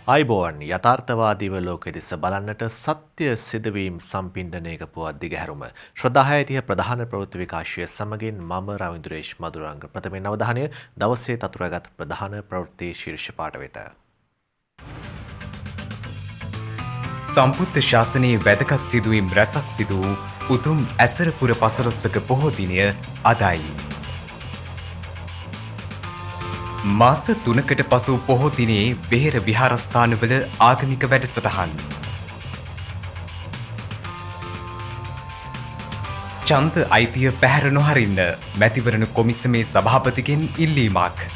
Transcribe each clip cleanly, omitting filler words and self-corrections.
අයිබෝන් යථාර්ථවාදීව ලෝකෙ දෙස බලන්නට සත්‍ය සිදුවීම් සම්පින්ඩනයක පුවත් දිගහැරුම ශ්‍රද්ධාහයතිය ප්‍රධාන ප්‍රවෘත්ති විකාශය සමගින් මම රවින්දුරේෂ් මදුරංග ප්‍රථමයෙන් අවධානය දවසේ තතුරගත් ප්‍රධාන ප්‍රවෘත්ති ශීර්ෂ පාඨ වෙත. සම්බුද්ධ ශාසනයේ වැදගත් සිදුවීම් රැසක් සිදු වූ උතුම් ඇසරපුර පසළොස්වක පොහෝ දිනය අදයි. මාස 3කට පසු පොහෝ දිනේ වෙහෙර විහාරස්ථානවල ආගමික වැඩසටහන්. ඡන්ද අයිතිය පැහැර නොහරින්න මැතිවරණ කොමිසමේ සභාපතිගෙන් ඉල්ලීමක්.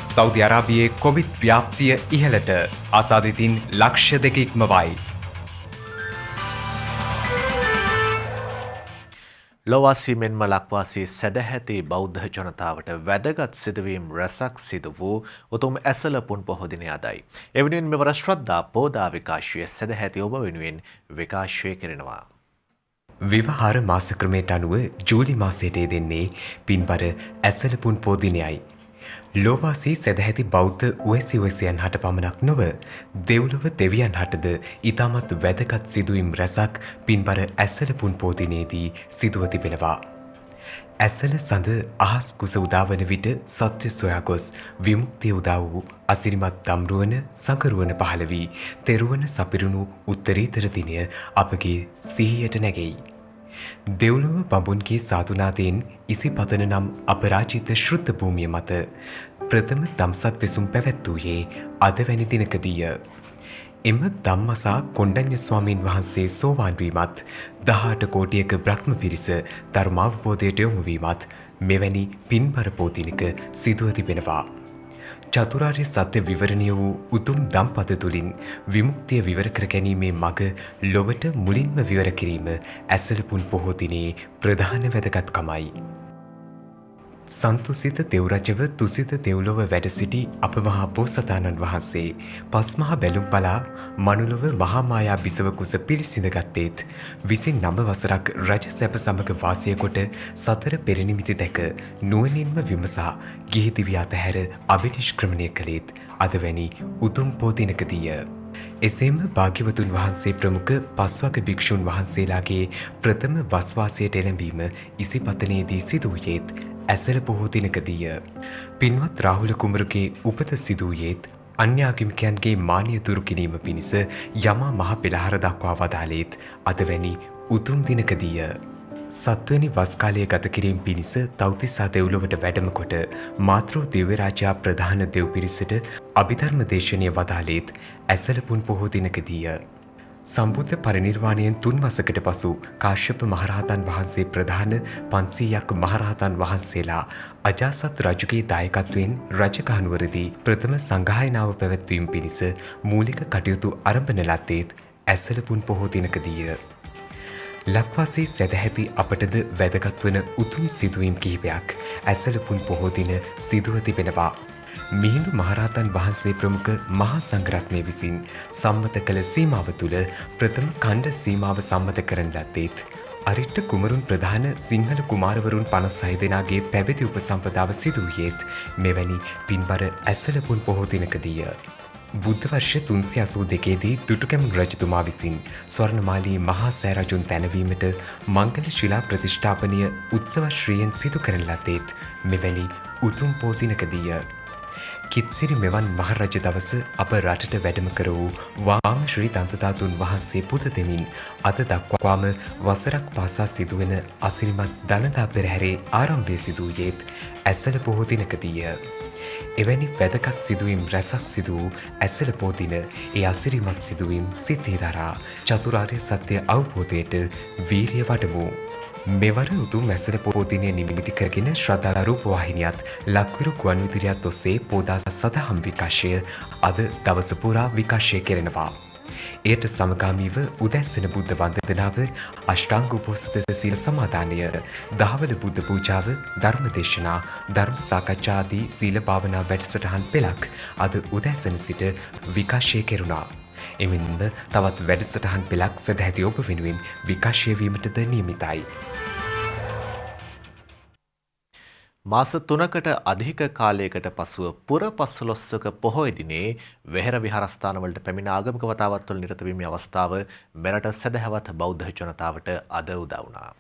සෞදි අරාබියේ කොවිඩ් ව්‍යාප්තිය ඉහළට ආසාදිතින් ලක්ෂ 2 ඉක්මවයි. ලොවාසී මෙන්ම ලක්වාසී සැදැහැති බෞද්ධ ජනතාවට වැදගත් සිදුවීම් රැසක් සිදු වූ උතුම් ඇසළ පුන් පොහෝ දිනය අදයි. එවෙනුවෙන් මෙවර ශ්‍රද්ධා පෝදා විකාශය සැදැහැති ඔබ වෙනුවෙන් විකාශය කෙරෙනවා. විවහාර මාස ක්‍රමයට අනුව ජූලි මාසයට යෙදෙන්නේ පින්බර ඇසළ පුන් පොහෝ දිනයයි. ලෝවාසී සැදැහැති බෞද්ධ උවැසියන් හට පමණක් නොව දෙව්ලොව දෙවියන් හටද ඉතාමත් වැදගත් සිදුවීම් රැසක් පින්බර ඇසළ පුන් පොහෝ දිනේදී සිදුව තිබෙනවා. ඇසළ සඳ අහස් කුස උදාවන විට සත්‍ය සොයා ගොස් විමුක්තිය උදා වූ අසිරිමත් දම්රුවන සඟරුවන පහළ වී තෙරුවන සපිරුණු උත්තරීතර දිනය අපගේ සිහියට නැගෙයි. දෙව්ලොව බඹුන්ගේ සාතුනාදයෙන් ඉසිපතන නම් අපරාජිත ශෘද්ධ භූමිය මත ප්‍රථම දම්සක් දෙසුම් පැවැත්වූයේ අද වැනි දිනකදීය. එම ධම්මසා කොණ්ඩඤ්ඤ ස්වාමීන් වහන්සේ සෝවාන් වීමත් 18 කෝටියක බ්‍රහ්ම පිරිස ධර්මාවබෝධයට යොමු වීමත් මෙවැනි පින්බර පොතිනක සිදුව තිබෙනවා. චතුරාර්ය සත්‍ය විවරණය වූ උතුම් දම්පත තුළින් විමුක්තිය විවර කර ගැනීමේ මඟ ලොවට මුලින්ම විවර කිරීම ඇසළ පුන් පොහෝ දිනේ ප්‍රධාන වැදගත්කමයි. සන්තුසිත දෙව්රජව තුසිත දෙව්ලොව වැඩ සිටි අප මහා බෝසතාණන් වහන්සේ පස්මහා බැලුම් බලා මනුලොව මහා මායා බිසව කුස පිළිසිඳගත්තේත් 29 වසරක් රජ සැප සමග වාසය කොට සතර පෙරනිමිති දැක නුවණින්ම විමසා ගිහි දිවි අතහැර අභිනිෂ්ක්‍රමණය කළේත් අද වැනි උතුම් පොහෝ දිනකදීය. එසේම භාග්‍යවතුන් වහන්සේ ප්‍රමුඛ පස්වග භික්ෂුන් වහන්සේලාගේ ප්‍රථම වස්වාසයට එළඹීම ඉසිපතනයේදී සිදු වූයේත් ඇසළ පොහෝ දිනකදීය. පින්වත් රාහුල කුමරුගේ උපත සිදු වූයේත් අන්‍යාගමිකයන්ගේ මානිය දුරු කිරීම පිණිස යමා මහ පෙළහර දක්වා වදාළේත් අද වැනි උතුම් දිනකදීය. සත්වැනි වස් කාලය ගත කිරීම පිණිස තව්තිසා දෙව්ලොවට වැඩම කොට මාතෘ දිව්‍ය රාජයා ප්‍රධාන දෙව් පිරිසට අභිධර්ම දේශනය වදාළේත් ඇසළ පුන් පොහෝ දිනකදීය. සම්බුද්ධ පරිනිර්වාණයෙන් 3 වසරකට පසු කාශ්‍යප මහරහතන් වහන්සේ ප්‍රධාන 500ක් මහරහතන් වහන්සේලා අජාසත් රජුගේ දායකත්වයෙන් රජගහනුවරදී ප්‍රථම සංගායනාව පැවැත්වීම පිණිස මූලික කටයුතු ආරම්භන ලද්දේත් ඇසළ පුන් පොහෝ දිනකදීය. ලක්වාසී සැදැහැති අපටද වැදගත් වන උතුම් සිදුවීම් කිහිපයක් ඇසළ පුන් පොහෝ දින සිදුව තිබෙනවා. මිහිඳු මහරහතන් වහන්සේ ප්‍රමුඛ මහා සංඝරත්නය විසින් සම්මත කළ සීමාව තුළ ප්‍රථම ඛණ්ඩ සීමාව සම්මත කරන ලද්දේත් අරිට්ඨ කුමරුන් ප්‍රධාන සිංහල කුමාරවරුන් 56 දෙනාගේ පැවිදි උපසම්පදාව සිදු වූයේත් මෙවැනි පින්බර ඇසළ පුන් පොහෝ දිනකදීය. බුද්ධ වර්ෂ 382 දී දුටුගැමුණු රජතුමා විසින් ස්වර්ණමාලී මහා සෑ රජුන් තැනවීමට මංගල ශිලා ප්‍රතිෂ්ඨාපනීය උත්සව ශ්‍රීයෙන් සිදු කරන ලද්දේත් මෙවැනි උතුම් පොහෝ දිනකදීය. කිත්සිරි මෙවන් මහරජ දවස අප රටට වැඩම කර වූ වාම ශ්‍රී දන්තධාතුන් වහන්සේ පුද දෙමින් අද දක්වාම වසරක් පාසා සිදුවෙන අසිරිමත් දළදා පෙරහැරේ ආරම්භය සිදු වූයේත් ඇසළ පොහෝ දිනකදීය. එවැනි වැදගත් සිදුවීම් රැසක් සිදු වූ ඇසළ පොහෝ දින ඒ අසිරිමත් සිදුවීම් සිතේ දරා චතුරාර්ය සත්‍ය අවබෝධයට වීරිය වඩමු. මෙවර උතුම් ඇසළ පොහෝ දිනය නිමිති කරගෙන ශ්‍රද්ධා රූප වාහිනියත් ලක්විරු ගුවන්විදුලියත් ඔස්සේ පෝදා සදහම් විකාශය අද දවස පුරා විකාශය කෙරෙනවා. එයට සමගාමීව උදැස්සන බුද්ධ වන්දනාව, අෂ්ටාංග උපෝසථ සීල සමාදානය, දහවල බුද්ධ පූජාව, ධර්ම දේශනා, ධර්ම සාකච්ඡා ආදී සීල භාවනා වැඩසටහන් පෙළක් අද උදැස්සන සිට විකාශය කෙරුණා. එමෙන්ම තවත් වැඩසටහන් පෙළක් සදැහැති ඔබ වෙනුවෙන් විකාශය වීමටද නියමිතයි. මාස 3කට අධික කාලයකට පසුව පුර පස්වලොස්වක පොහොය දිනේ වෙහෙර විහාරස්ථානවලට පැමිණ ආගමික වතාවත්වල නිරත වීමේ අවස්ථාව මෙරට සැදැහැවත් බෞද්ධ ජනතාවට අද උදා වුණා.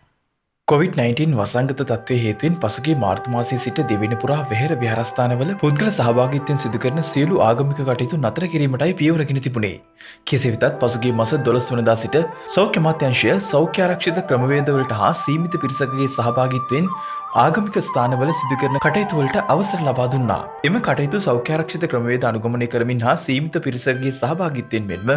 COVID-19 වසංගත තත්ත්වය හේතුවෙන් පසුගිය මාර්තු මාසයේ සිට දෙවැනි පුරා වෙහෙර විහාරස්ථානවල පුද්ගල සහභාගීත්වයෙන් සිදු කරන සියලු ආගමික කටයුතු නතර කිරීමටයි පියවරගෙන තිබුණේ. කෙසේ වෙතත් පසුගිය මාස 12 වනදා සිට සෞඛ්‍ය අමාත්‍යාංශය සෞඛ්‍ය ආරක්ෂිත ක්‍රමවේදවලට හා සීමිත පිරිසකගේ සහභාගීත්වයෙන් ආගමික ස්ථානවල සිදු කරන කටයුතු වලට අවසර ලබා දුන්නා. එම කටයුතු සෞඛ්‍ය ආරක්ෂිත ක්‍රමවේද අනුගමනය කරමින් හා සීමිත පිරිසකගේ සහභාගීත්වයෙන් මෙන්ම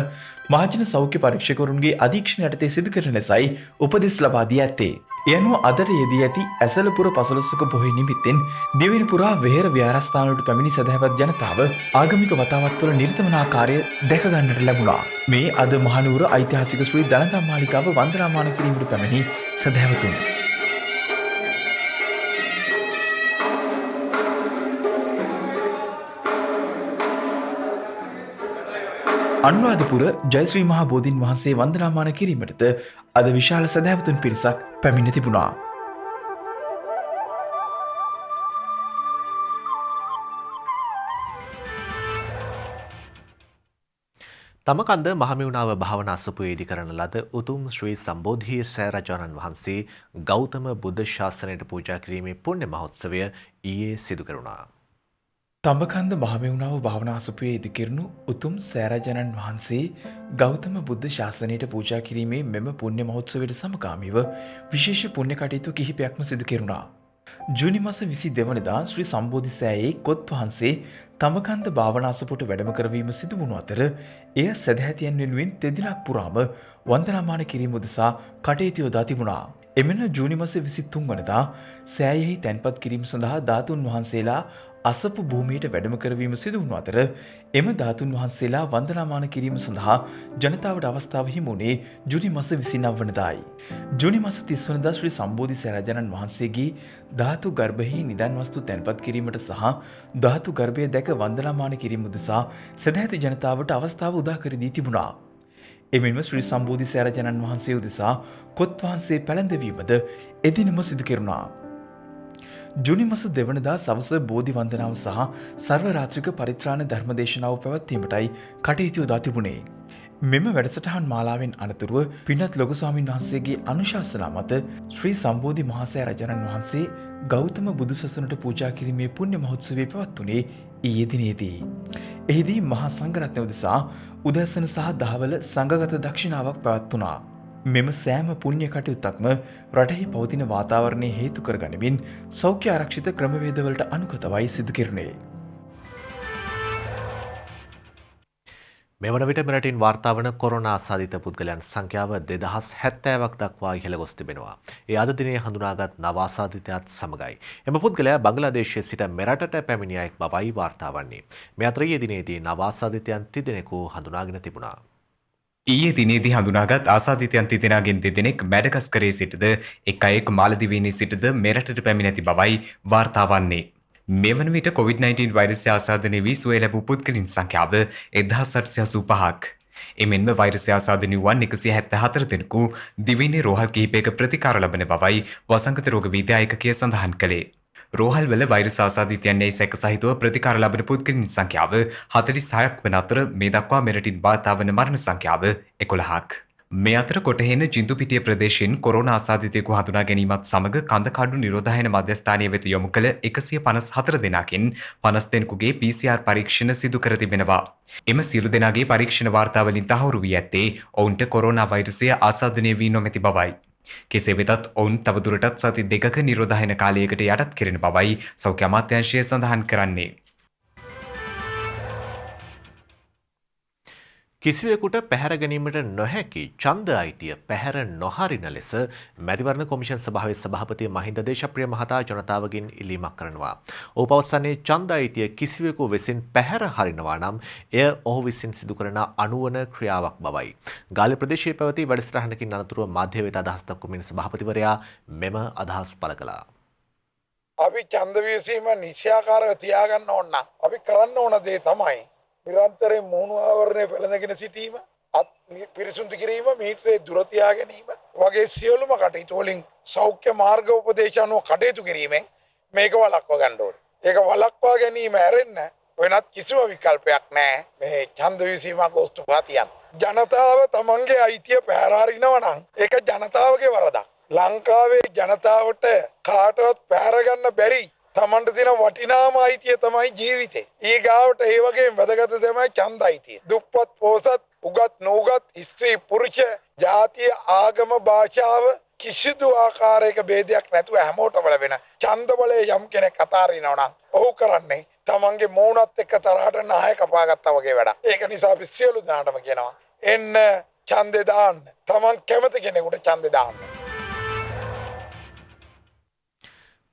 මහජන සෞඛ්‍ය පරීක්ෂකවරුන්ගේ අධීක්ෂණ යටතේ සිදු කරන ලෙසයි උපදෙස් ලබා දී ඇත්තේ. ඒ අනුව අදට යෙදී ඇති ඇසලපුර පසළොස්වක පොහොය නිමිත්තෙන් දිවෙන පුරා වෙහෙර විහාරස්ථානවලට පැමිණි සදහැවත් ජනතාව ආගමික වතාවත්වල නිරත වන ආකාරය දැක ගන්නට ලැබුණා. මේ අද මහනුවර ඓතිහාසික ශ්‍රී දළදා මාලිගාව වන්දනාමාන කිරීමට පැමිණි සදහැවතුන්. අනුරාධපුර ජයශ්‍රී මහා බෝධීන් වහන්සේ වන්දනාමාන කිරීමටද අද විශාල සදහැවතුන් පිරිසක් පැමිණ තිබුණා. තමකන්ද මහමෙවුනාව භාවනා අසපුවේදී කරන ලද උතුම් ශ්‍රී සම්බෝධි සෑරජාණන් වහන්සේ ගෞතම බුද්ධ ශාසනයට පූජා කිරීමේ පුණ්‍ය මහෝත්සවය ඊයේ සිදු කෙරුණා. තඹකන්ද මහමෙවුනාව භාවනා අසපුවේ ඉදිකරනු උතුම් සෑරජාණන් වහන්සේ ගෞතම බුද්ධ ශාසනයට පූජා කිරීමේ මෙම පුණ්‍ය මහෝත්සවයට සමගාමීව විශේෂ පුණ්‍ය කටයුතු කිහිපයක්ම සිදු කෙරුණා. ජූනි මාස 22 වනදා ශ්‍රී සම්බෝධි සෑයේ කොත් වහන්සේ තඹකන්ද භාවනා අසපුවට වැඩම කරවීම සිදු වුණු අතර එය සදහැතියන් වෙනුවෙන් තෙදිනක් පුරාම වන්දනාමාන කිරීම උදෙසා කටයුතු යොදා තිබුණා. එමෙන්න ජූනි මාස 23 වනදා සෑයෙහි තැන්පත් කිරීම සඳහා ධාතුන් වහන්සේලා අසපු භූමියට වැඩම කරවීම සිදු වුණු අතර එම ධාතුන් වහන්සේලා වන්දනාමාන කිරීම සඳහා ජනතාවට අවස්ථාව හිමි වුණේ ජූනි මාස 29 වනදායි. ජූනි මාස 30 වනදා ශ්‍රී සම්බෝධි සෑරජාණන් වහන්සේගේ ධාතු ගර්භයෙහි නිදන් වස්තු තැන්පත් කිරීමට සහ ධාතු ගර්භය දැක වන්දනාමාන කිරීම උදෙසා සදැහැති ජනතාවට අවස්ථාව උදා කර දී තිබුණා. එමෙන්ම ශ්‍රී සම්බෝධි සෑරජාණන් වහන්සේ උදෙසා කොත් වහන්සේ පැළඳවීමද එදිනම සිදු කෙරුණා. ජූනි මාස 2 වනදා සවස බෝධි වන්දනාව සහ සර්ව රාත්‍රික පරිත්‍රාණ ධර්මදේශනාව පැවැත්වීමටයි කටයුතු යොදා තිබුණේ. මෙම වැඩසටහන් මාලාවෙන් අනතුරුව පින්වත් ලොකු ස්වාමීන් වහන්සේගේ අනුශාසනා මත ශ්‍රී සම්බෝධි මහා සෑරජාණන් වහන්සේ ගෞතම බුදු සසුනට පූජා කිරීමේ පුණ්‍ය මහෝත්සවය පැවැත්වුණේ ඊයේ දිනේදී. එහිදී මහා සංඝරත්නය උදෙසා උදැසන සහ දහවල සංඝගත දක්ෂිනාවක් පැවැත්වුණා. මෙම සෑම පුණ්‍ය කටයුත්තක්ම රටෙහි පවතින වාතාවරණය හේතු කර ගනිමින් සෞඛ්‍ය ආරක්ෂිත ක්‍රමවේදවලට අනුගතවයි සිදු කෙරුණේ. මෙවන විට මෙරටින් වාර්තා වන කොරෝනා ආසාදිත පුද්ගලයන් සංඛ්‍යාව 2070ක් දක්වා ඉහළ ගොස් තිබෙනවා. ඒ අද දිනේ හඳුනාගත් නව ආසාදිතයාත් සමගයි. එම පුද්ගලයා බංග්ලාදේශයේ සිට මෙරටට පැමිණි අයෙක් බවයි වාර්තා වන්නේ. මේ අතර ඊයේ දිනේදී නව ආසාදිතයන් 30 දෙනෙකු හඳුනාගෙන තිබුණා. ඊයේ දිනේදී හඳුනාගත් ආසාදිතයන් තිදෙනාගෙන් දෙදෙනෙක් මැඩගස්කරේ සිටද එක් අයෙක් මාලදිවයිනේ සිටද මෙරටට පැමිණ ඇති බවයි වාර්තා වන්නේ. මෙවන විට COVID-19 වෛරසය ආසාදනය වී සුවය ලැබූ පුද්ගලයන් සංඛ්‍යාව 1885ක්. එමෙන්ම වෛරසය ආසාදනය වූවන් 174 දෙනෙකු දිවයිනේ රෝහල් කිහිපයක ප්‍රතිකාර ලබන බවයි වසංගත රෝග විද්‍යායකකය සඳහන් කළේ. රෝහල් වල වෛරස් ආසාදිතයන් යැයි සැක සහිතව ප්‍රතිකාර ලබන පුද්ගලයන් සංඛ්‍යාව 46ක් වන අතර මේ දක්වා මෙරටින් වාර්තා වන මරණ සංඛ්‍යාව 11ක්. මේ අතර කොටහෙන ජින්තුපිටිය ප්‍රදේශයෙන් කොරෝනා ආසාදිතයෙකු හඳුනා ගැනීමත් සමග කඳකඩු නිරෝධායන මධ්‍යස්ථානය වෙත යොමු කළ 154 දෙනාකින් 50 දෙනෙකුගේ PCR පරීක්ෂණ සිදු කර තිබෙනවා. එම සියලු දෙනාගේ පරීක්ෂණ වාර්තාවලින් තහවුරු වී ඇත්තේ ඔවුන්ට කොරෝනා වෛරසය ආසාදනය වී නොමැති බවයි. කෙසේ වෙතත් ඔවුන් තවදුරටත් සති 2ක නිරෝධායන කාලයකට යටත් කෙරෙන බවයි සෞඛ්‍ය අමාත්‍යාංශය සඳහන් කරන්නේ. කිසිවෙකුට පැහැර ගැනීමට නොහැකි ඡන්ද අයිතිය පැහැර නොහරින ලෙස මැතිවරණ කොමිෂන් සභාවේ සභාපති මහින්ද දේශප්‍රිය මහතා ජනතාවගෙන් ඉල්ලීමක් කරනවා. ඔහු පවසන්නේ ඡන්ද අයිතිය කිසිවෙකු විසින් පැහැර හරිනවා නම් එය ඔහු විසින් සිදු කරන අනුවන ක්‍රියාවක් බවයි. ගාල්ල ප්‍රදේශයේ පැවති වැඩසටහනකින් අනතුරුව මාධ්‍ය වෙත අදහස් දක්වමින් සභාපතිවරයා මෙම අදහස් පළ කළා. අපි ඡන්ද විසීම නිශ්‍යාකාරව තියාගන්න ඕන නම් අපි කරන්න ඕන දේ තමයි නිරන්තරයෙන් මුහුණු ආවරණය පෙළඳගෙන සිටීම, අත් පිරිසුදු කිරීම, මීටරේ දුර තියා ගැනීම වගේ සියලුම කටයුතු වලින් සෞඛ්‍ය මාර්ග උපදේශ අනුව කටයුතු කිරීමෙන් මේක වළක්වා ගන්න ඕනේ. ඒක වළක්වා ගැනීම ඇරෙන්න වෙනත් කිසිම විකල්පයක් නැහැ. මේ ඡන්ද විසීමක් ගෝස්තුපා තියන්න. ජනතාව තමන්ගේ අයිතිය පැහැරහරිනවා නම් ඒක ජනතාවගේ වරදක්. ලංකාවේ ජනතාවට කාටවත් පැහැරගන්න බැරි තමන්ට තියෙන වටිනාම අයිතිය තමයි ජීවිතේ. ඊගාවට ඒ වගේ වැදගත් තමයි ඡන්ද අයිතිය. දුප්පත් පොහොසත් උගත් නූගත් ස්ත්‍රී පුරුෂ ජාතිය ආගම භාෂාව කිසිදු ආකාරයක ભેදයක් නැතුව හැමෝටම ලැබෙන ඡන්ද බලය යම් කෙනෙක් අතාරිනවා නම් ඔහු කරන්නේ තමන්ගේ මූණත් එක්ක තරහට නාය කපාගත්තා වගේ වැඩක්. ඒක නිසා අපි සියලු දෙනාටම කියනවා එන්න ඡන්දේ දාන්න. තමන් කැමති කෙනෙකුට ඡන්දේ දාන්න.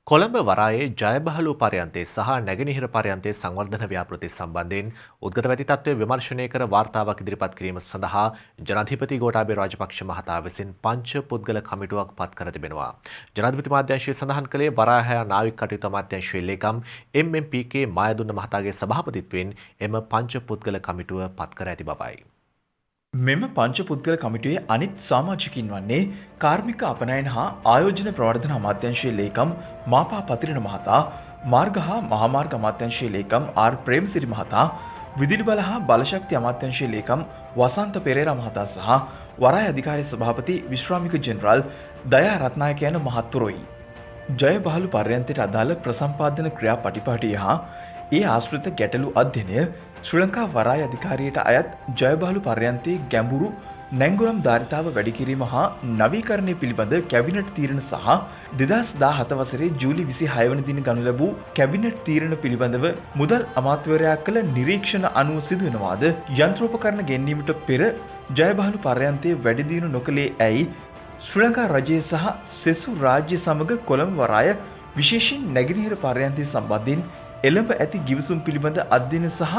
කොළඹ වරායේ ජයබහලු පර්යන්තයේ සහ නැගෙනහිර පර්යන්තයේ සංවර්ධන ව්‍යාපෘති සම්බන්ධයෙන් උද්ගත වැති තත්ත්වය විමර්ශනය කර වාර්තාවක් ඉදිරිපත් කිරීම සඳහා ජනාධිපති ගෝඨාභය රාජපක්ෂ මහතා විසින් පංච පුද්ගල කමිටුවක් පත් කර තිබෙනවා. ජනාධිපති මාධ්‍යංශය සඳහන් කළේ වරාය නාවික කටයුතු අමාත්‍යාංශයේ ලේකම් MMPK මායදුන්න මහතාගේ සභාපතිත්වයෙන් එම පංච පුද්ගල කමිටුව පත් කර ඇති බවයි. මෙම පංච පුද්ගල කමිටුවේ අනිත් සමාජිකින් වන්නේ කාර්මික අපනයන හා ආයෝජන ප්‍රවර්ධන අමාත්‍යංශයේ ලේකම් මාපා පතිරණ මහතා, මාර්ග හා මහාමාර්ග අමාත්‍යංශයේ ලේකම් ආර් ප්‍රේමසිරි මහතා, විදුලි බල හා බලශක්ති අමාත්‍යංශයේ ලේකම් වසන්ත පෙරේරා මහතා සහ වරාය අධිකාරී සභාපති විශ්‍රාමික ජෙනරාල් දයා රත්නායක යන මහත්වරුයි. ජය බහලු පර්යන්තයට අදාළ ප්‍රසම්පාදන ක්‍රියා පටිපාටිය හා ඒ ආශ්‍රිත ගැටලු අධ්‍යයනය ශ්‍රී ලංකා වරාය අධිකාරියට අයත් ජයබහලු පර්යන්තයේ ගැඹුරු නැංගුරම් ධාරිතාව වැඩි කිරීම හා නවීකරණය පිළිබඳ කැබිනට් තීරණ සහ 2017 වසරේ ජූලි 26 වන දින ගනු ලැබූ කැබිනට් තීරණ පිළිබඳව මුදල් අමාත්‍යවරයා කළ නිරීක්ෂණ අනුව සිදුවෙනවාද යන්ත්‍රෝපකරණ ගෙන්වීමට පෙර ජයබහලු පර්යන්තයේ වැඩි දියුණු නොකළේ ඇයි ශ්‍රී ලංකා රජය සහ සෙසු රාජ්‍ය සමග කොළඹ වරාය විශේෂයෙන් නැගෙනහිර පර්යන්තය සම්බන්ධයෙන් එළඹ ඇති ගිවිසුම් පිළිබඳ අධ්‍යයන සහ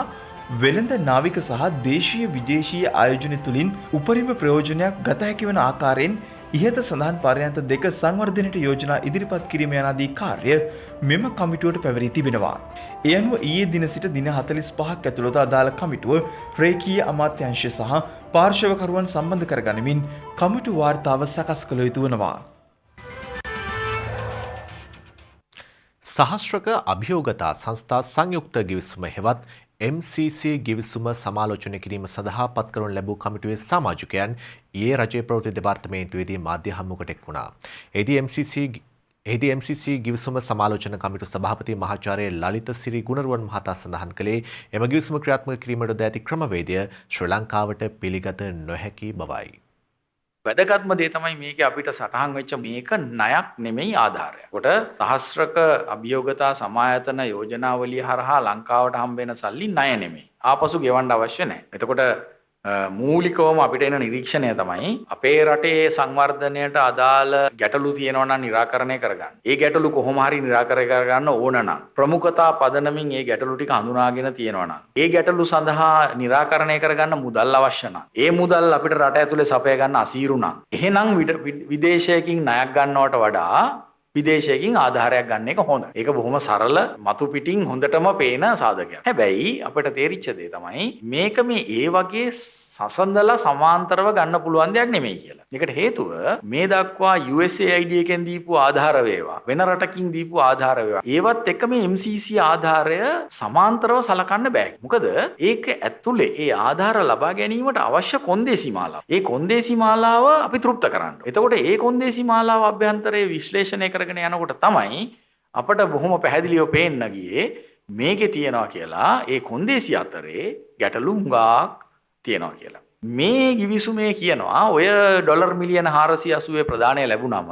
වෙළඳ නාවික සහ දේශීය විදේශීය ආයෝජන තුළින් උපරිම ප්‍රයෝජනයක් ගත හැකි වන ආකාරයෙන් ඉහත සඳහන් පර්යන්ත දෙක සංවර්ධනයට යෝජනා ඉදිරිපත් කිරීම යනාදී කාර්ය මෙම කමිටුවට පැවරී තිබෙනවා. ඒ අනුව ඊයේ දින සිට දින 45ක් ඇතුළත අදාළ කමිටුව රේකීය අමාත්‍යාංශ සහ පාර්ශවකරුවන් සම්බන්ධ කරගනිමින් කමිටු වාර්තාව සකස් කළ යුතු වනවා. සහස්‍රක අභියෝගතා සංස්ථා සංයුක්ත ගිවිසුම හෙවත් MCC ගිවිසුම සමාලෝචනය කිරීම සඳහා පත් කරනු ලැබූ කමිටුවේ සමාජිකයන් ඊයේ රජයේ ප්‍රවෘත්ති දෙපාර්තමේන්තුවේදී මාධ්‍ය හමුවකට එක් වුණා. එහිදී MCC ගිවිසුම සමාලෝචන කමිටු සභාපති මහාචාර්ය ලලිත සිරි ගුණරුවන් මහතා සඳහන් කළේ එම ගිවිසුම ක්‍රියාත්මක කිරීමට ද ඇති ක්‍රමවේදය ශ්‍රී ලංකාවට පිළිගත නොහැකි බවයි. වැදගත්ම දේ තමයි මේකේ අපිට සටහන් වෙච්ච මේක ණයක් නෙමෙයි ආධාරයක්. කොට සහස්‍රක අභියෝගතා සමායතන යෝජනාවලිය හරහා ලංකාවට හම්බ වෙන සල්ලි ණය නෙමෙයි. ආපසු ගෙවන්න අවශ්‍ය නැහැ. එතකොට මූලිකවම අපිට එන නිරීක්ෂණය තමයි අපේ රටේ සංවර්ධනයට අදාළ ගැටලු තියෙනවා නම් निराකරණය කරගන්න. ඒ ගැටලු කොහොම හරි निराකරණය කරගන්න ඕන නම් ප්‍රමුඛතා පදනමින් ඒ ගැටලු ටික හඳුනාගෙන තියෙනවා නම් ඒ ගැටලු සඳහා निराකරණය කරගන්න මුදල් අවශ්‍ය නම් ඒ මුදල් අපිට රට ඇතුලේ සපය ගන්න අසීරු නම් එහෙනම් විදේශයකින් ණයක් ගන්නවට වඩා විදේශයකින් ආධාරයක් ගන්න එක හොඳ. ඒක බොහොම සරල මතු පිටින් හොඳටම පේන සාධකයක්. හැබැයි අපිට තේරිච්ච දේ තමයි මේක මේ ඒ වගේ සසඳලා සමාන්තරව ගන්න පුළුවන් දෙයක් නෙමෙයි කියලා. ඒකට හේතුව මේ දක්වා USAID එකෙන් දීපු ආධාර වේවා වෙන රටකින් දීපු ආධාර වේවා ඒවත් එක්ක මේ MCC ආධාරය සමාන්තරව සලකන්න බෑ. මොකද ඒක ඇතුලේ ඒ ආධාර ලබා ගැනීමට අවශ්‍ය කොන්දේසි මාලාව. ඒ කොන්දේසි මාලාව අපි තෘප්ත කරන්න. එතකොට ඒ කොන්දේසි මාලාව අභ්‍යන්තරයේ විශ්ලේෂණය කරගෙන යනකොට තමයි අපට බොහොම පැහැදිලිව පේන්න ගියේ මේකේ තියනවා කියලා ඒ කොන්දේසි අතරේ ගැටලු හුඟක් තියනවා කියලා. මේ ගිවිසුමේ කියනවා ඔය ඩොලර් මිලියන 480 ප්‍රදානය ලැබුණම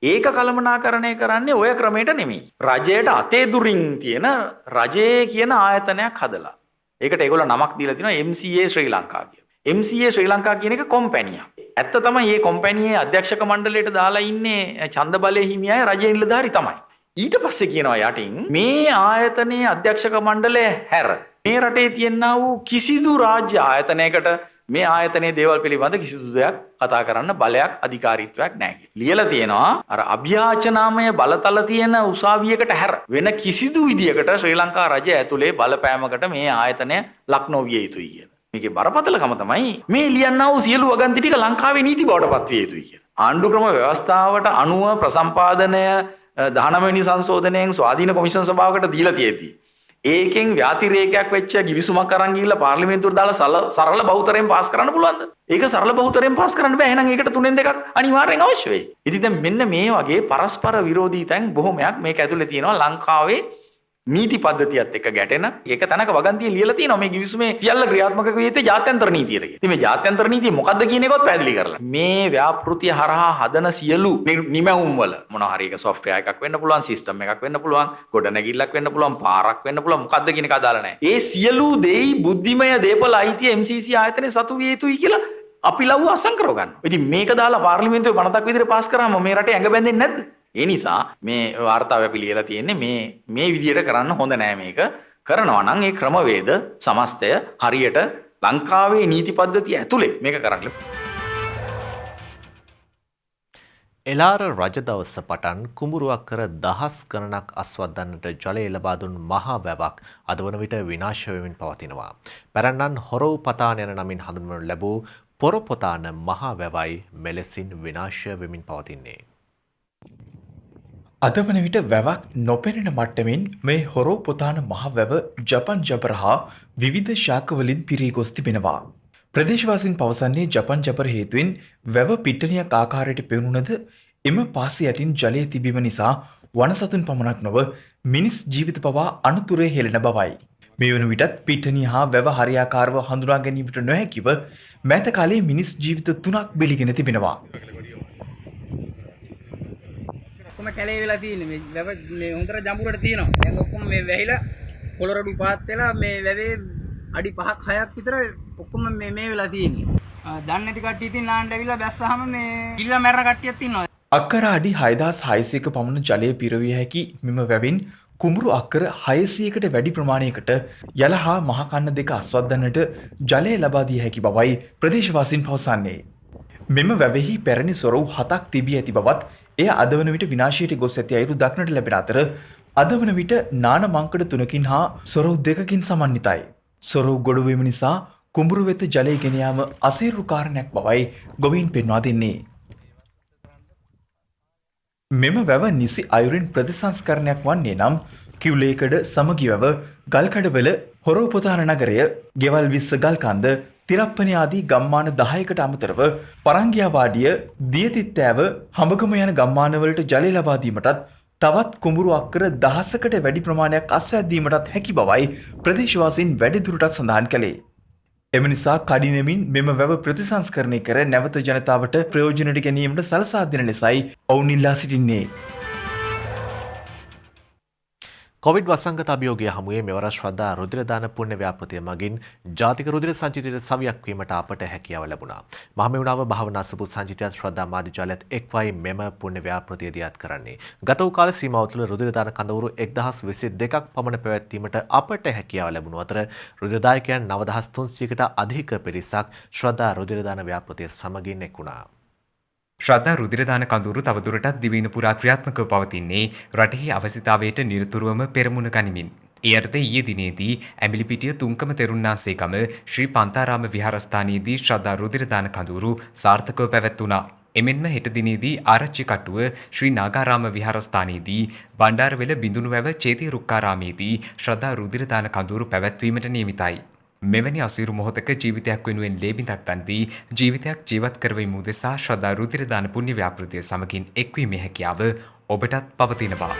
ඒක කළමනාකරණය කරන්නේ ඔය ක්‍රමයට නෙමෙයි. රජයට අතේ දුරින් තියෙන රජයේ කියන ආයතනයක් හදලා. ඒකට ඒගොල්ලෝ නමක් දීලා තිනවා MCA ශ්‍රී ලංකා කියලා. MCA ශ්‍රී ලංකා කියන එක කොම්පැනියක්. ඇත්ත තමයි මේ කොම්පැනියේ අධ්‍යක්ෂක මණ්ඩලයට දාලා ඉන්නේ ඡන්ද බලයේ හිමියයි රජයේ නිලධාරි තමයි. ඊට පස්සේ කියනවා යටින් මේ ආයතනයේ අධ්‍යක්ෂක මණ්ඩලය හැර මේ රටේ තියෙනා වූ කිසිදු රාජ්‍ය ආයතනයකට මේ ආයතනයේ දේවල් පිළිබඳ කිසිදු දෙයක් කතා කරන්න බලයක් අධිකාරීත්වයක් නැහැ. ලියලා තියෙනවා අර අභ්‍යාචනාමය බලතල තියෙන උසාවියකට හැර වෙන කිසිදු විදියකට ශ්‍රී ලංකා රජය ඇතුලේ බලපෑමකට මේ ආයතනය ලක් නොවිය යුතුයි කියලා. මේකේ බරපතලකම තමයි මේ ලියන්නා වූ සියලු වගන්ති ටික ලංකාවේ නීති බවට පත් විය යුතුයි කියලා. ආණ්ඩුක්‍රම ව්‍යවස්ථාවට අනුව ප්‍රසම්පාදනය 19 වෙනි සංශෝධනයෙන් ස්වාධීන කොමිෂන් සභාවකට දීලා තියෙද්දි ඒකෙන් ව්‍යාතිරේකයක් වෙච්ච ගිවිසුමක් අරන් ගිහිල්ලා පාර්ලිමේන්තුවට දාලා සරල බහුතරයෙන් පාස් කරන්න පුළුවන්ද? ඒක සරල බහුතරයෙන් පාස් කරන්න බෑ. එහෙනම් ඒකට 3න් 2ක් අනිවාර්යෙන් අවශ්‍ය වෙයි. ඉතින් දැන් මෙන්න මේ වගේ පරස්පර විරෝධී තැන් බොහොමයක් මේක ඇතුලේ තියෙනවා. ලංකාවේ නීති පද්ධතියත් එක්ක ගැටෙන ඒක තැනක වගන්තිය ලියලා තියෙනවා මේ ගිවිසුමේ සියල්ල ක්‍රියාත්මක විය යුත්තේ ජාත්‍යන්තර නීතියට. ඉතින් මේ ජාත්‍යන්තර නීතිය මොකක්ද කියන එකවත් පැහැදිලි කරලා. මේ ව්‍යාපෘතිය හරහා හදන සියලු නිමැවුම් වල මොනවා හරි එක සොෆ්ට්වෙයාර් එකක් වෙන්න පුළුවන්, සිස්ටම් එකක් වෙන්න පුළුවන්, ගොඩනැගිල්ලක් වෙන්න පුළුවන්, පාරක් වෙන්න පුළුවන්, මොකක්ද කියන එක අදාළ නැහැ. ඒ සියලු දෙයි බුද්ධිමය දේපල අයිතිය MCC ආයතනයේ සතු විය යුතුයි කියලා අපි ලව්ව අසංකරව ගන්නවා. ඉතින් මේක දාලා පාර්ලිමේන්තුවේ පනතක් විදිහට පාස් කරාම මේ රටේ ඇඟ බැඳෙන්නේ නැද්ද? ඒ නිසා මේ වාර්තාව අපි ලියලා තියෙන්නේ මේ විදියට කරන්න හොඳ නෑ මේක. කරනවා නම් ඒ ක්‍රමවේද සමස්තය හරියට ලංකාවේ නීති පද්ධතිය ඇතුලේ මේක කරන්න. එලාර රජ දවස පටන් කුඹුරුවක් කර දහස් ගණනක් අස්වද්දන්නට ජලය ලබා දුන් මහා වැවක් අද වන විට විනාශ වෙමින් පවතිනවා. පැරණන් හොරව් පතාන යන නමින් හඳුන්වනු ලැබූ පොරපොතාන මහා වැවයි මෙලෙසින් විනාශ වෙමින් පවතින්නේ. අද වන විට වැවක් නොපෙනෙන මට්ටමින් මේ හොරෝ පොතාන මහ වැව ජපන් ජබර හා විවිධ ශාකවලින් පිරී ගොස් තිබෙනවා. ප්‍රදේශවාසීන් පවසන්නේ ජපන් ජබර හේතුවෙන් වැව පිට්ටනියක් ආකාරයට පෙවුණුනද එම පාසි යටින් ජලය තිබීම නිසා වනසතුන් පමණක් නොව මිනිස් ජීවිත පවා අනතුරේ හෙළෙන බවයි. මේ වන විටත් පිට්ටනිය හා වැව හරියාකාරව හඳුනා ගැනීමට නොහැකිව මෑත කාලයේ මිනිස් ජීවිත 3ක් බිලිගෙන තිබෙනවා. කැලේ වෙලා තියෙන්නේ මේ වැව මේ හොඳට ජඹුරට තියෙනවා. දැන් ඔක්කොම මේ වැහිලා පොළොරඩු පාත් වෙලා මේ වැවේ අඩි 5ක් 6ක් විතර ඔක්කොම මේ වෙලා තියෙන්නේ. දන්නේ නැති කට්ටිය ඉතින් නාන්න ඇවිල්ලා බැස්සහම මේ කිල්ල මැරෙන කට්ටියක් ඉන්නවා. අක්කර අඩි 6600ක පමණ ජලය පිරවිය හැකි මෙම වැවෙන් කුඹුරු අක්කර 600කට වැඩි ප්‍රමාණයකට යල හා මහ කන්න දෙක අස්වද්දන්නට ජලය ලබා දිය හැකි බවයි ප්‍රදේශවාසීන් පවසන්නේ. මෙම වැවෙහි පැරණි සොරව් 7ක් තිබී ඇති බවත් එය අද වන විට විනාශයට ගොස් ඇති අයුරු දක්නට ලැබෙන අතර අද වන විට නාන මංකඩ 3කින් හා සොරව් 2කින් සමන්විතයි. සොරව් ගොඩවීම නිසා කුඹුරු වෙත ජලය ගෙන යාම අසීරු කාරණයක් බවයි ගොවීන් පෙන්වා දෙන්නේ. මෙම වැව නිසි අයුරින් ප්‍රතිසංස්කරණයක් වන්නේ නම් කිව්ලේකඩ සමගි වැව ගල්කඩවල හොරෝපොතාන නගරය ගෙවල් 20 ගල්කන්ද තිරප්පනි ආදී ගම්මාන 10කට අමතරව පරංගියාවාඩිය දියතිත්තෑව හඹගම යන ගම්මානවලට ජලය ලබා දීමටත් තවත් කුඹුරු අක්කර 1000කට වැඩි ප්‍රමාණයක් අස්වැද්දීමටත් හැකි බවයි ප්‍රදේශවාසීන් වැඩිදුරටත් සඳහන් කළේ. එම නිසා කඩිනමින් මෙම වැව ප්‍රතිසංස්කරණය කර නැවත ජනතාවට ප්‍රයෝජනට ගැනීමට සලසා දෙන ලෙසයි ඔවුන් ඉල්ලා සිටින්නේ. කොවිඩ් වසංගත අභියෝගය හමුවේ මෙවර ශ්‍රද්ධා රුධිරදාන පුණ්‍ය ව්‍යාපෘතිය මගින් ජාතික රුධිර සංචිතයට සවියක් වීමට අපට හැකියාව ලැබුණා. මහමෙවුනාව භාවනා සපුත් සංචිතයත් ශ්‍රද්ධා මාධ්‍යාලයත් එක්වයි මෙම පුණ්‍ය ව්‍යාපෘතිය දියත් කරන්නේ. ගත වූ කාල සීමාව තුළ රුධිරදාන කඳවුරු 1022ක් පමණ පැවැත්වීමට අපට හැකියාව ලැබුණු අතර රුධිරදායකයන් 9300කට අධික පිරිසක් ශ්‍රද්ධා රුධිරදාන ව්‍යාපෘතිය සමගින් එක් වුණා. ශ්‍රද්ධා රුධිරදාන කඳවුරු තවදුරටත් දිවයින පුරා ක්‍රියාත්මකව පවතින්නේ රටෙහි අවශ්‍යතාවයට නිරතුරුවම පෙරමුණ ගනිමින්. ඒ අර්ථ ඊයේ දිනේදී ඇඹිලිපිටිය තුංකම තෙරුන්නාසේගම ශ්‍රී පන්තාරාම විහාරස්ථානයේදී ශ්‍රද්ධා රුධිරදාන කඳවුරු සාර්ථකව පැවැත්වුණා. එමෙන්ම හෙට දිනේදී ආරච්චි කටුව ශ්‍රී නාගාරාම විහාරස්ථානයේදී බණ්ඩාරවෙල බිඳුණුවැව චේතිය රුක්කාරාමයේදී ශ්‍රද්ධා රුධිරදාන කඳවුරු පැවැත්වීමට නියමිතයි. මෙවැනි අසීරු මොහොතක ජීවිතයක් වෙනුවෙන් ලේබිඳක් තන්දී ජීවිතයක් ජීවත් කරවීම උදෙසා ශ්‍රද්ධා රුධිරදාන පුණ්‍ය ව්‍යාපෘතිය සමගින් එක්වීමේ හැකියාව ඔබටත් පවතිනවා.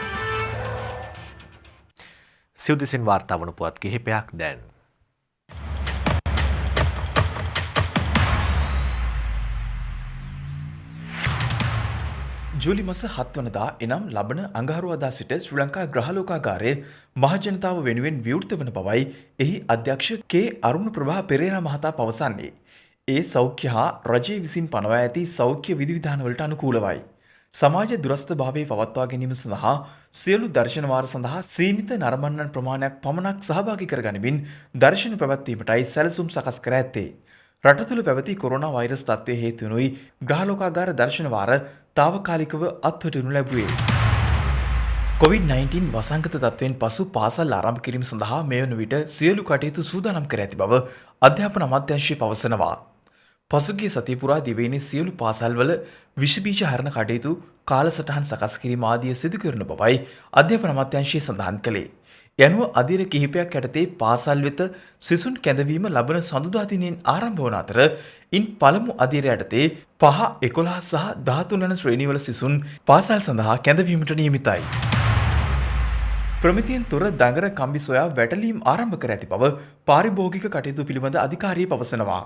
සිව්දිසින් වාර්තා වන පුවත් කිහිපයක් දැන්. ජූලි මස 7 වනදා එනම් ලබන අඟහරුවාදා සිට ශ්‍රී ලංකා ග්‍රහලෝකාගාරයේ මහජනතාව වෙනුවෙන් විවෘත වන බවයි එහි අධ්‍යක්ෂ කේ අරුණ ප්‍රභා පෙරේරා මහතා පවසන්නේ. ඒ සෞඛ්‍ය හා රජය විසින් පනවා ඇති සෞඛ්‍ය විධිවිධානවලට අනුකූලවයි. සමාජ දුරස්ථභාවය පවත්වා ගැනීම සඳහා සියලු දර්ශන වාර සඳහා සීමිත නරඹන්නන් ප්‍රමාණයක් පමණක් සහභාගී කර ගනිමින් දර්ශන පැවැත්වීමටයි සැලසුම් සකස් කර ඇත්තේ. රට තුළ පැවති කොරෝනා වෛරස් තත්ත්වය හේතුවෙනුයි ග්‍රහලෝකාගාර දර්ශන වාර තාවකාලිකව අත්හටනු ලැබුවේ. COVID-19 වසංගත තත්ත්වයෙන් පසු පාසල් ආරම්භ කිරීම සඳහා මේ වන විට සියලු කටයුතු සූදානම් කර ඇති බව අධ්‍යාපන අමාත්‍යාංශය පවසනවා. පසුගිය සතිය පුරා දිවයිනේ සියලු පාසල්වල විෂ බීජ හරණ කටයුතු කාලසටහන් සකස් කිරීම ආදිය සිදු කරන බවයි අධ්‍යාපන අමාත්‍යාංශය සඳහන් කළේ. යනුව අධීර කිහිපයක් යටතේ පාසල් වෙත සිසුන් කැඳවීම ලබන සඳුදා දිනෙන් ආරම්භ වන අතර ඉන් පළමු අධීර යටතේ 5, 11 සහ 13 යන ශ්‍රේණිවල සිසුන් පාසල් සඳහා කැඳවීමට නියමිතයි. ප්‍රමිතියෙන් තොර දඟර කම්බි සොයා වැටලීම් ආරම්භ කර ඇති බව පාරිභෝගික කටයුතු පිළිබඳ අධිකාරිය පවසනවා.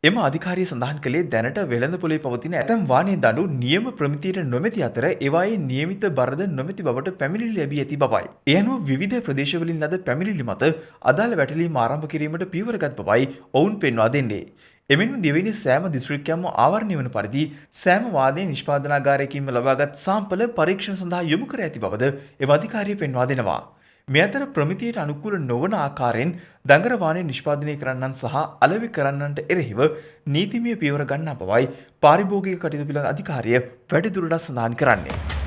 එම අධිකාරිය සඳහන් කළේ දැනට වෙළඳපොලේ පවතින ඇතැම් වාහනේ දඬු නියම ප්‍රමිතියට නොමැති අතර ඒවායේ නියමිත බරද නොමැති බවට පැමිණිලි ලැබී ඇති බවයි. ඒ අනුව විවිධ ප්‍රදේශවලින් ලද පැමිණිලි මත අදාළ වැටලීම් ආරම්භ කිරීමට පියවරගත් බවයි ඔවුන් පෙන්වා දෙන්නේ. එමෙන්ම දෙවෙනි සෑම දිස්ත්‍රික්කයක්ම ආවරණය වන පරිදි සෑම වාදන නිෂ්පාදනාගාරයකින්ම ලබාගත් සාම්පල පරීක්ෂණ සඳහා යොමු කර ඇති බවද එම අධිකාරිය පෙන්වා දෙනවා. මේ අතර ප්‍රමිතියට අනුකූල නොවන ආකාරයෙන් දඟර වාහන නිෂ්පාදනය කරන්නන් සහ අලෙවි කරන්නන්ට එරෙහිව නීතිමය පියවර ගන්නා බවයි පාරිභෝගික කටයුතු පිළිබඳ අධිකාරිය වැඩිදුරටත් සඳහන් කරන්නේ.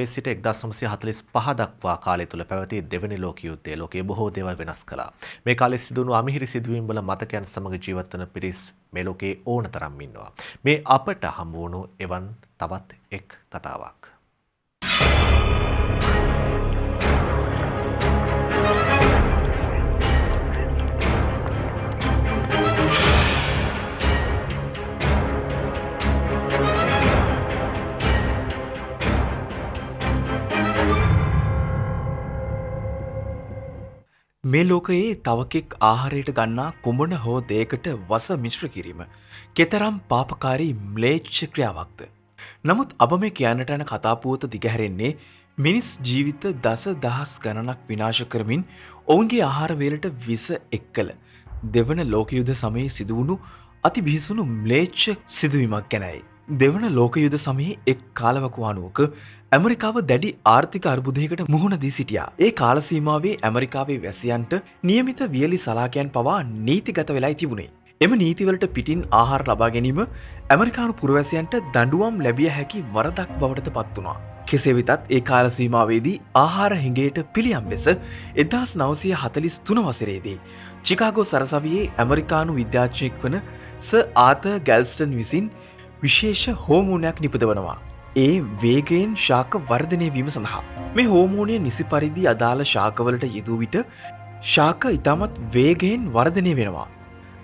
සිට 1945 දක්වා කාලය තුළ පැවති දෙවැනි ලෝක යුද්ධය ලෝකයේ බොහෝ දේවල් වෙනස් කළා. මේ කාලේ සිදුවුණු අමිහිරි සිදුවීම් වල මතකයන් සමග ජීවත් වන පිරිස් මේ ලෝකයේ ඕන තරම් ඉන්නවා. මේ අපට හමු වුණු එවන් තවත් එක් කතාවක්. මේ ලෝකයේ තවකෙක් ආහාරයට ගන්නා කුමන හෝ දෙයකට වස මිශ්‍ර කිරීම කෙතරම් පාපකාරී ම්ලේච්ඡ ක්‍රියාවක්ද. නමුත් අප මේ කියන්නට යන කතාපුවත දිගහැරෙන්නේ මිනිස් ජීවිත දස දහස් ගණනක් විනාශ කරමින් ඔවුන්ගේ ආහාර වේලට විස එක්කල දෙවන ලෝක යුද්ධ සමයේ සිදුවුණු අති බිහිසුණු ම්ලේච්ඡ සිදුවීමක් ගැනයි. දෙවන ලෝක යුද්ධ සමයේ එක් කාලවකවානුවක ඇමරිකාව දැඩි ආර්ථික අර්බුදයකට මුහුණ දී සිටියා. ඒ කාල සීමාවේ ඇමරිකාවේ වැසියන්ට නියමිත වියලි සලාකයන් පවා නීතිගත වෙලායි තිබුණේ. එම නීතිවලට පිටින් ආහාර ලබා ගැනීම ඇමරිකානු පුරවැසියන්ට දඬුවම් ලැබිය හැකි වරදක් බවට පත් වුණා. කෙසේ වෙතත් ඒ කාල සීමාවේදී ආහාර හිඟයට පිළියම් ලෙස 1943 වසරේදී චිකාගෝ සරසවියේ ඇමරිකානු විද්‍යාඥයෙක් වන සර් ආතර් ගැල්ස්ටන් විසින් විශේෂ හෝමෝනයක් නිපදවනවා. ඒ වේගයෙන් ශාක වර්ධනය වීම සඳහා. මේ හෝමෝනය නිසි පරිදි අදාළ ශාකවලට යෙදූ විට ශාක ඉතාමත් වේගයෙන් වර්ධනය වෙනවා.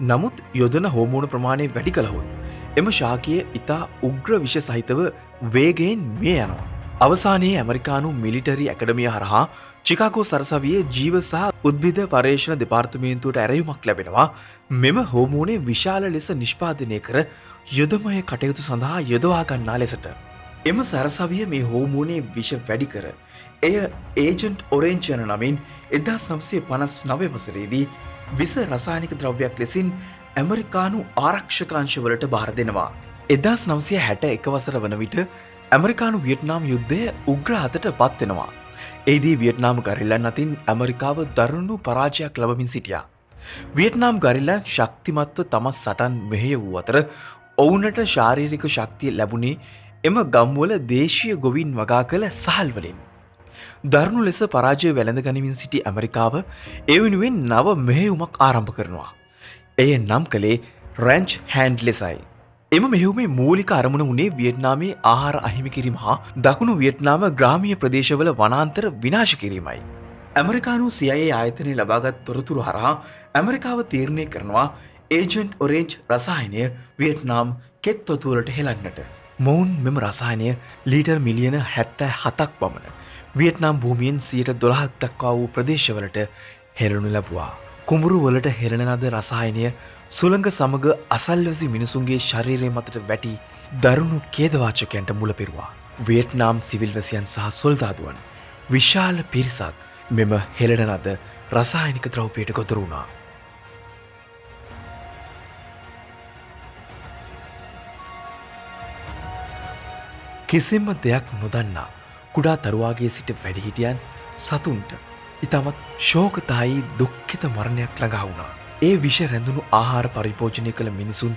නමුත් යොදන හෝමෝන ප්‍රමාණය වැඩි කළහොත් එම ශාකය ඉතා උග්‍ර විෂ සහිතව වේගයෙන් මිය යනවා. අවසානයේ ඇමරිකානු මිලිටරි ඇකඩමිය හරහා චිකාගෝ සරසවියේ ජීව සහ උද්භිද පර්යේෂණ දෙපාර්තමේන්තුවට ඇරයුමක් ලැබෙනවා මෙම හෝමෝනය විශාල ලෙස නිෂ්පාදනය කර යොදමය කටයුතු සඳහා යොදවා ගන්නා ලෙසට. එම සරසවිය මේ හෝමෝනයේ විෂ වැඩි කර එය ඒජන්ට් ඔරෙන්ජ් යන නමින් 1959 වසරේදී විස රසායනික ද්‍රව්‍යයක් ලෙසින් ඇමරිකානු ආරක්ෂකාංශවලට බාර දෙනවා. 1961 වසර වන විට ඇමරිකානු වියට්නාම් යුද්ධය උග්‍ර අතට පත් වෙනවා. එහිදී වියට්නාම් ගරිල්ලන් අතින් ඇමරිකාව දරුණු පරාජයක් ලබමින් සිටියා. වියට්නාම් ගරිල්ලන් ශක්තිමත්ව තම සටන් මෙහෙය වූ අතර ඔවුනට ශාරීරික ශක්තිය ලැබුණේ එම ගම්වල දේශීය ගොවින් වගා කළ සහල් වලින්. දරුණු ලෙස පරාජය වැළඳ ගනිමින් සිටි ඇමරිකාව ඒ වෙනුවෙන් නව මෙහෙයුමක් ආරම්භ කරනවා. එය නම් කළේ රැන්ච් හෑන්ඩ් ලෙසයි. එම මෙහෙයුමේ මූලික අරමුණ වුණේ වියට්නාමයේ ආහාර අහිමි කිරීම හා දකුණු වියට්නාම ග්‍රාමීය ප්‍රදේශවල වනාන්තර විනාශ කිරීමයි. ඇමරිකානු CIA ආයතනය ලබාගත් තොරතුරු හරහා ඇමරිකාව තීරණය කරනවා ඒජන්ට් ඔරෙන්ජ් රසායනය වියට්නාම් කෙත්වතුවලට හෙලන්නට. මොවුන් මෙම රසායනය ලීටර් මිලියන 77ක් පමණ වියට්නාම් භූමියෙන් 12ක් දක්වා වූ ප්‍රදේශවලට හෙළනු ලැබුවා. කුඹුරු වලට හෙළන ලද රසායනය සුළඟ සමග අසල්වැසි මිනිසුන්ගේ ශරීරය මතට වැටි දරුණු ඛේදවාචකයන්ට මුල පෙරුවා. වියට්නාම් සිවිල් වැසියන් සහ සොල්දාදුවන් විශාල පිරිසක් මෙම හෙළන ලද රසායනික ද්‍රව්‍යයට ගොදුරු වුණා. කිසිම දෙයක් නොදන්නා කුඩා තරුවාගේ සිට වැඩිහිටියන් සතුන්ට ඉතාමත් ශෝකදායී දුක්ඛිත මරණයක් ළඟා වුණා. ඒ විෂ රැඳුණු ආහාර පරිභෝජනය කළ මිනිසුන්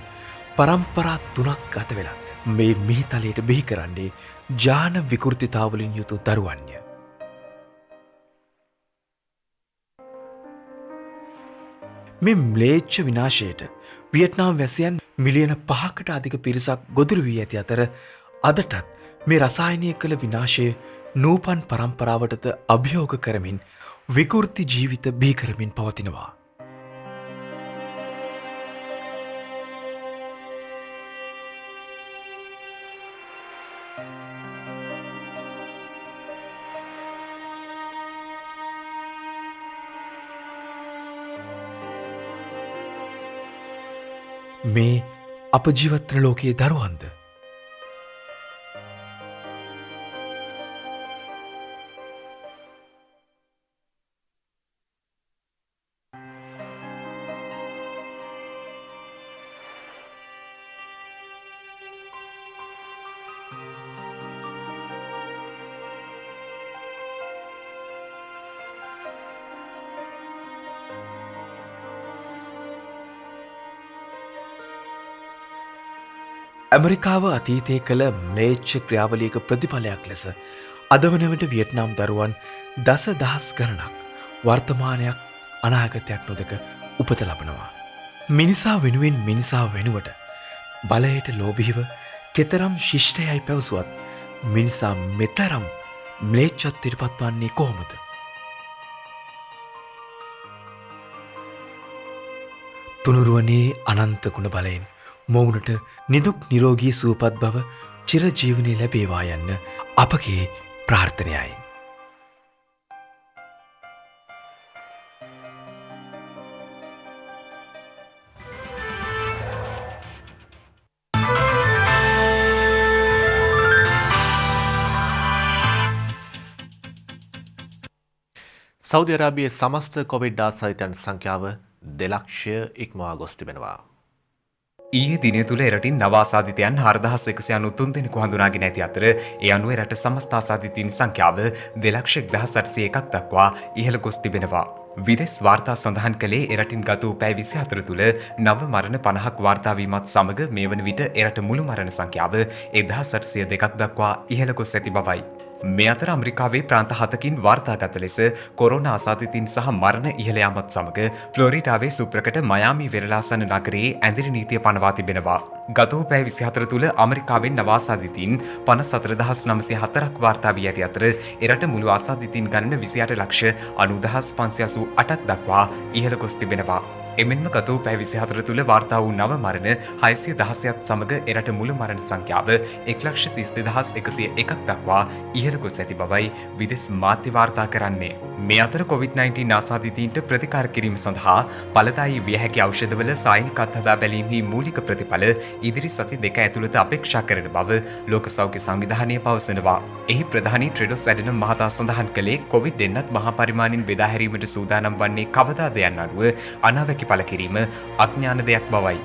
පරම්පරා 3ක් ගත වෙලා මේ මිහිතලයට බිහි කරන්නේ ජාන විකෘතිතාවලින් යුතු දරුවන්ය. මේ ම්ලේච්ඡ විනාශයට වියට්නාම් වැසියන් මිලියන 5කට අධික පිරිසක් ගොදුරු වී ඇති අතර අදටත් මේ රසායනය කළ විනාශය නූපන් පරම්පරාවටද අභියෝග කරමින් විකෘති ජීවිත බිහි කරමින් පවතිනවා. මේ අප ජීවත්වන ලෝකයේ දරුවන්ද ඇමරිකාව අතීතය කළ ම්ලේච්ඡ ක්‍රියාවලියක ප්‍රතිඵලයක් ලෙස අද වන විට වියට්නාම් දරුවන් දස දහස් ගණනක් වර්තමානයක් අනාගතයක් නොදක උපත ලබනවා. මිනිසා වෙනුවෙන් මිනිසා වෙනුවට බලයට ලෝභීව කෙතරම් ශිෂ්ටයයි පැවසුවත් මිනිසා මෙතරම් ම්ලේච්ඡත්වයට පත්වන්නේ කොහොමද? තුනුරුවනේ අනන්ත ගුණ බලයෙන් මොවුනට නිදුක් නිරෝගී සුවපත් බව චිරජීවනයේ ලැබේවා යන්න අපගේ ප්‍රාර්ථනයයි. සෞදි අරාබියේ සමස්ත කොවිඩ් ආසාදිතයන් සංඛ්‍යාව 2 ලක්ෂය ඉක්මවා ගොස් තිබෙනවා. ඊයේ දිනය තුළ එරටින් නව ආසාදිතයන් 4193 දෙනෙකු හඳුනාගෙන ඇති අතර ඒ අනුව එරට සමස්ත ආසාදිතයින් සංඛ්‍යාව 2,08,101ක් දක්වා ඉහළ ගොස් තිබෙනවා. විදෙස් වාර්තා සඳහන් කළේ එරටින් ගත වූ පැය 24 තුළ නව මරණ 50ක් වාර්තා වීමත් සමග මේ වන විට එරට මුළු මරණ සංඛ්‍යාව 1,802ක් දක්වා ඉහළ ගොස් ඇති බවයි. මේ අතර ඇමරිකාවේ ප්‍රාන්ත 7කින් වාර්තාගත ලෙස කොරෝනා ආසාදිතයින් සහ මරණ ඉහළ යාමත් සමග ෆ්ලොරිඩාවේ සුප්‍රකට මයාමි වෙරළාසන නගරයේ ඇඳිරි නීතිය පනවා තිබෙනවා. ගත වූ පැය 24 තුළ ඇමරිකාවෙන් නව ආසාදිතයින් 54904ක් වාර්තා වී ඇති අතර එරට මුළු ආසාදිතයින් ගණන 28,90,588ක් දක්වා ඉහළ ගොස් තිබෙනවා. එමෙන්ම ගත වූ පැය 24 තුළ වාර්තා වූ නව මරණ 616ක් සමග එරට මුළු මරණ සංඛ්‍යාව 1,32,101ක් දක්වා ඉහළ ගොස් ඇති බවයි විදෙස් මාධ්‍ය වාර්තා කරන්නේ. මේ අතර COVID-19 ආසාදිතයින්ට ප්‍රතිකාර කිරීම සඳහා ඵලදායී විය හැකි ඖෂධවල සායනික අත්හදා බැලීමේ මූලික ප්‍රතිඵල ඉදිරි සති 2 ඇතුළත අපේක්ෂා කරන බව ලෝක සෞඛ්‍ය සංවිධානය පවසනවා. එහි ප්‍රධානී ට්‍රෙඩොස් ඇඩනම් මහතා සඳහන් කළේ කොවිඩ් එන්නත් මහා පරිමාණින් බෙදා හැරීමට සූදානම් වන්නේ කවදාද යන්න අනුව අනාවැකි පළ කිරීම අඥාන දෙයක් බවයි.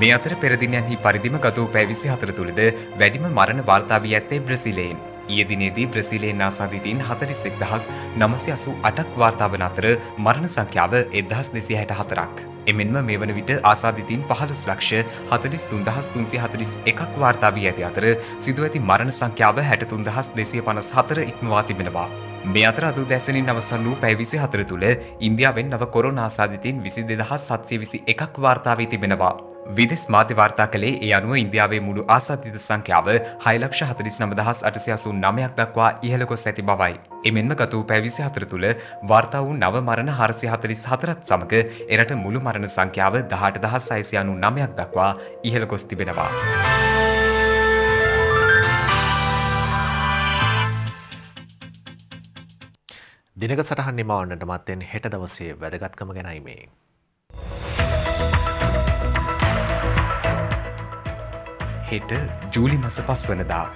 මේ අතර පෙර දිනයන්හි පරිදිම ගත වූ පැය 24 තුළද වැඩිම මරණ වාර්තා වී ඇත්තේ බ්‍රසීලයෙන්. ඊයේ දිනේදී බ්‍රසීලයෙන් ආසාදිතයින් 41988ක් වාර්තා වන අතර මරණ සංඛ්‍යාව 1264ක්. එමෙන්ම මේ වන විට ආසාදිතයින් 15,43,341ක් වාර්තා වී ඇති අතර සිදු ඇති මරණ සංඛ්‍යාව 63,254 ඉක්මවා තිබෙනවා. මේ අතර අද උදෑසනින් අවසන් වූ පැය 24 තුළ ඉන්දියාවෙන් නව කොරෝනා ආසාදිතයින් 22721ක් වාර්තා වී තිබෙනවා. විදෙස් මාධ්‍ය වාර්තා කළේ ඒ අනුව ඉන්දියාවේ මුළු ආසාදිත සංඛ්‍යාව 6,49,889ක් දක්වා ඉහළ ගොස් ඇති බවයි. එමෙන්ම ගත වූ පැය 24 තුළ වාර්තා වූ නව මරණ 444ත් සමග එරට මුළු මරණ සංඛ්‍යාව 18,699ක් දක්වා ඉහළ ගොස් තිබෙනවා. දිනක සටහන් නිමවන්නට මත්තෙන් හෙට දවසේ වැදගත්කම ගැනයි මේ. හෙට ජූලි මස 5 වනදා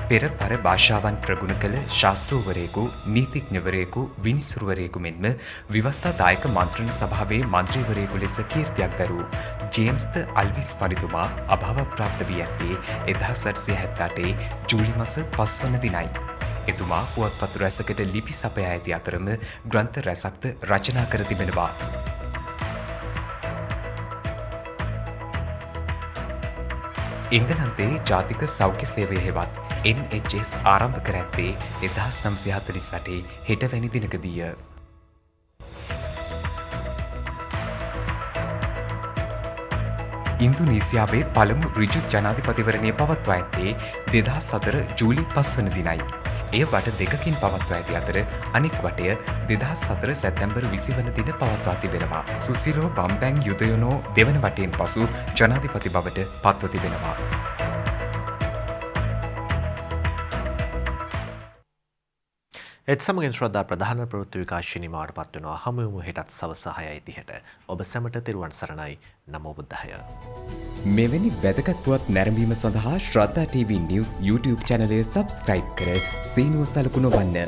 පෙර පර භාෂාවන් ප්‍රගුණ කළ ශාස්ත්‍රූවරයෙකු, නීතිඥවරයෙකු, විනිසුරුවරයෙකු මෙන්ම ව්‍යවස්ථාදායක මන්ත්‍රණ සභාවේ මන්ත්‍රීවරයෙකු ලෙස කීර්තියක් දරූ ජේම්ස්ද අල්විස් පඬිතුමා අභාව ප්‍රාප්ත වී ඇත්තේ 1878 ජූලි මස 5 වන දිනයි. එතුමා පුවත්පත් රැසකට ලිපි සපයා ඇති අතරම ග්‍රන්ථ රැසක්ද රචනා කර තිබෙනවා. එංගලන්තයේ ජාතික සෞඛ්‍ය සේවය හෙවත් NHS ආරම්භ කර ඇත්තේ 1948 හෙට වැනි දිනකදීය. ඉන්දුනීසියාවේ පළමු ඍජු ජනාධිපතිවරණය පවත්වා ඇත්තේ 2004 ජූලි 5 වන දිනයි. එය වට දෙකකින් පවත්වා ඇති අතර අනෙක් වටය 2004 සැප්තැම්බර් 20 වන දින පවත්වා තිබෙනවා. සුසිලෝ බම්බැං යුදයොනෝ දෙවන වටයෙන් පසු ජනාධිපති බවට පත්ව තිබෙනවා. එත් සමගින් ශ්‍රද්ධා ප්‍රධාන ප්‍රවෘත්ති විකාශය නිමාවට පත්වනවා. හමුවමු හෙටත් සවස 6:30ට. ඔබ සැමට තෙරුවන් සරණයි. නමෝ බුද්ධය. මෙවැනි වැදගත් පුවත් නැරඹීම සඳහා ශ්‍රද්ධා TV News YouTube චැනලය සබස්ක්‍රයිබ් කර සීනුව සලකුණු වන්න.